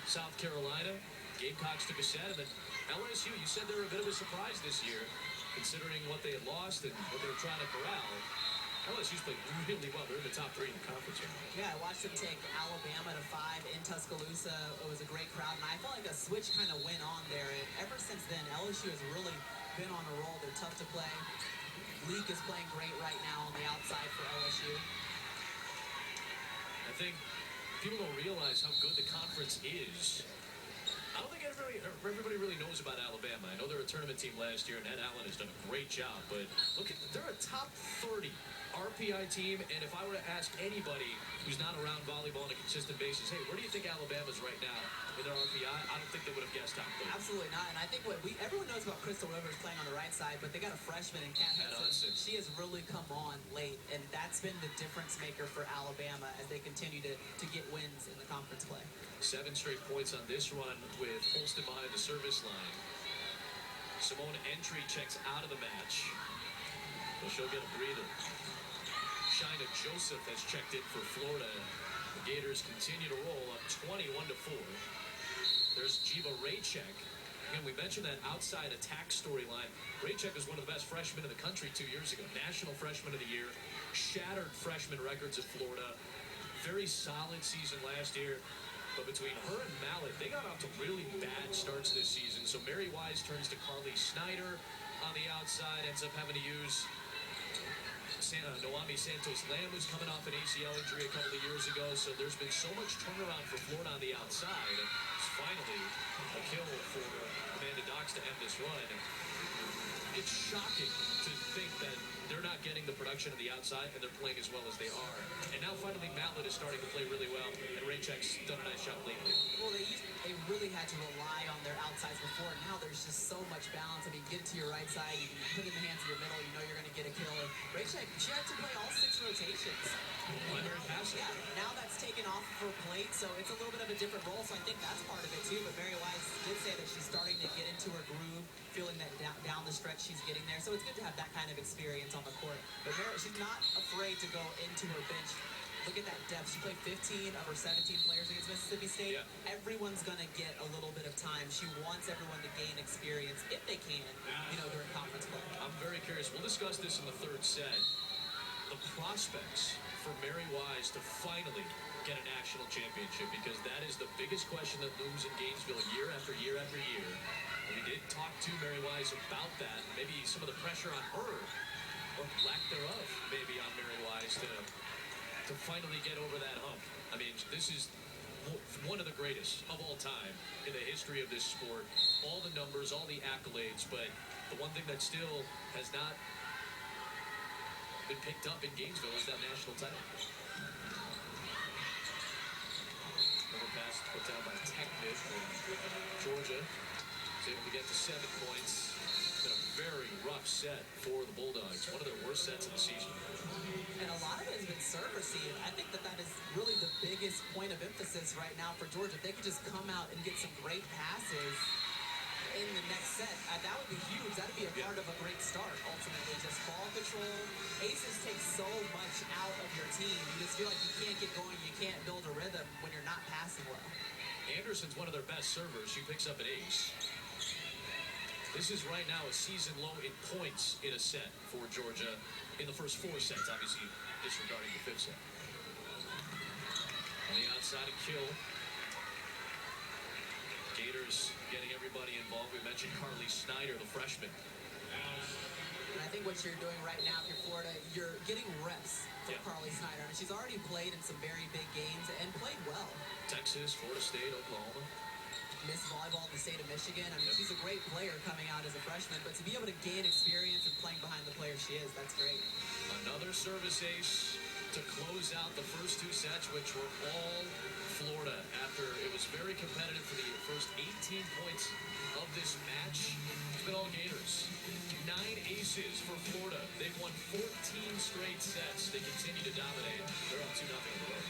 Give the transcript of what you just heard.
South Carolina. Gamecocks took a set, and then LSU, you said they were a bit of a surprise this year, considering what they had lost and what they were trying to corral. LSU's played really well. They're in the top 3 in the conference right now. Yeah, I watched them take Alabama to 5 in Tuscaloosa. It was a great crowd, and I felt like a switch kind of went on there. And ever since then, LSU has really been on a roll. They're tough to play. Leak is playing great right now on the outside for LSU. I think people don't realize how good the conference is. I don't think everybody really knows about Alabama. I know they're a tournament team last year, and Ed Allen has done a great job. But look, they're a top 30 RPI team. And if I were to ask anybody who's not around volleyball on a consistent basis, hey, where do you think Alabama's right now in their RPI? I don't think they would have guessed top 30. Absolutely not. And I think everyone knows about Crystal Rivers playing on the right side, but they got a freshman in Kat Hudson. She has really come on late, and that's been the difference maker for Alabama as they continue to get wins in the conference play. 7 straight points on this run with Holston behind the service line. Simone Entry checks out of the match, but she'll get a breather. Shina Joseph has checked in for Florida. The Gators continue to roll up 21-4. There's Jiva Raychek. Again, we mentioned that outside attack storyline. Raychek was one of the best freshmen in the country 2 years ago. National Freshman of the Year. Shattered freshman records at Florida. Very solid season last year. But between her and Mallet, they got off to really bad starts this season. So Mary Wise turns to Carly Snyder on the outside, ends up having to use Noami Santos-Lamb, who's coming off an ACL injury a couple of years ago. So there's been so much turnaround for Florida on the outside. It's finally a kill for Amanda Docks to end this run. It's shocking to think that they're not getting the production on the outside and they're playing as well as they are. And now finally Mallet is starting to play really well, and Raychek's done a nice job lately. Well, they really had to rely on their outsides before. Now there's just so much balance. I mean, get to your right side, you can put it in the hands of your middle, you know you're going to get a kill. And Raychek, she had to play all 6 rotations. Primary passer. Yeah, now that's taken off of her plate, so it's a little bit of a different role. So I think that's part of it too. But Mary Wise did say that she's starting to get into her groove, feeling that down the stretch she's getting there. So it's good to have that kind of experience on the court. But she's not afraid to go into her bench. Look at that depth. She played 15 of her 17 players against Mississippi State. Yeah. Everyone's going to get a little bit of time. She wants everyone to gain experience if they can, during conference play. I'm very curious. We'll discuss this in the 3rd set. The prospects for Mary Wise to finally get a national championship, because that is the biggest question that looms in Gainesville year after year after year. And we did talk to Mary Wise about that. Maybe some of the pressure on her, or lack thereof, maybe on Mary Wise to finally get over that hump. I mean, this is one of the greatest of all time in the history of this sport. All the numbers, all the accolades, but the one thing that still has not been picked up in Gainesville is that national title. Overpass put down by Technic, and Georgia is able to get to 7 points. It's been a very rough set for the Bulldogs. One of their worst sets of the season. And a lot of it has been serve receive. I think that is really the biggest point of emphasis right now for Georgia. If they could just come out and get some great passes in the next set, that would be huge. That would be a part of a great start, ultimately. Just ball control. Aces take so much out of your team. You just feel like you can't get going. You can't build a rhythm when you're not passing well. Anderson's one of their best servers. She picks up an ace. This is right now a season low in points in a set for Georgia in the first 4 sets, obviously disregarding the 5th set. On the outside, a kill. Gators getting everybody involved. We mentioned Carly Snyder, the freshman. And I think what you're doing right now, if you're Florida, you're getting reps for Carly Snyder. I mean, she's already played in some very big games and played well. Texas, Florida State, Oklahoma. Miss Volleyball in the state of Michigan. I mean, she's a great player coming out as a freshman, but to be able to gain experience and playing behind the player she is, that's great. Another service ace to close out the first 2 sets, which were all Florida after it was very competitive for the first 18 points of this match. It's been all Gators. 9 aces for Florida. They've won 14 straight sets. They continue to dominate. They're up 2-0 in the road.